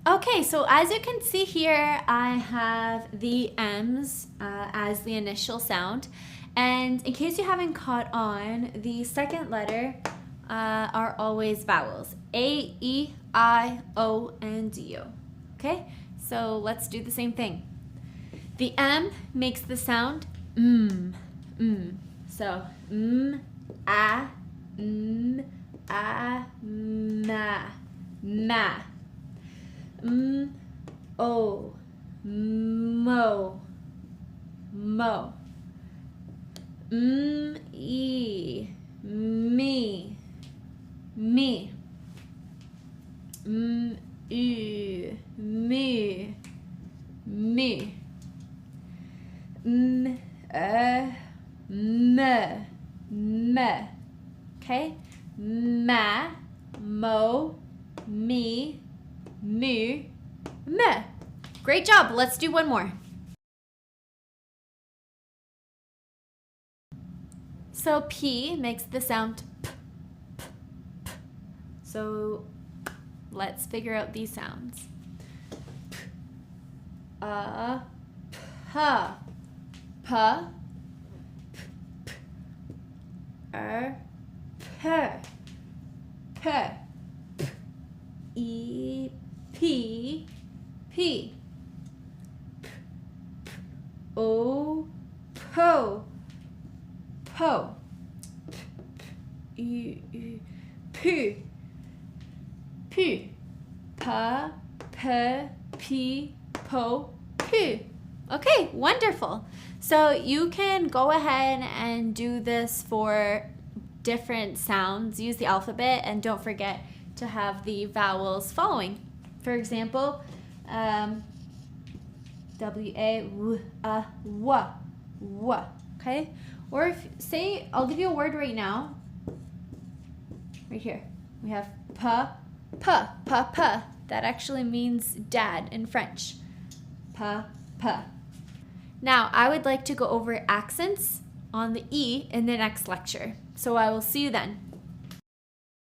Okay, so as you can see here, I have the M's as the initial sound. And in case you haven't caught on, the second letter are always vowels. A, E, I, O, and U. Okay, so let's do the same thing. The M makes the sound So a, ma. O, mo, e, me, u, me, me. Okay? Ma, mo, me, mu, me. Great job. Let's do one more. So P makes the sound p, p, p. So let's figure out these sounds. P, p, p, p, e, p, p, o, po, po, poo, pa, p, po, poo. Okay, wonderful. So you can go ahead and do this for different sounds. Use the alphabet and don't forget to have the vowels following. For example, W-A, w, okay? Or if, say, I'll give you a word right now. Right here. We have pa. That actually means dad in French. Pa. Now, I would like to go over accents on the E in the next lecture. So I will see you then.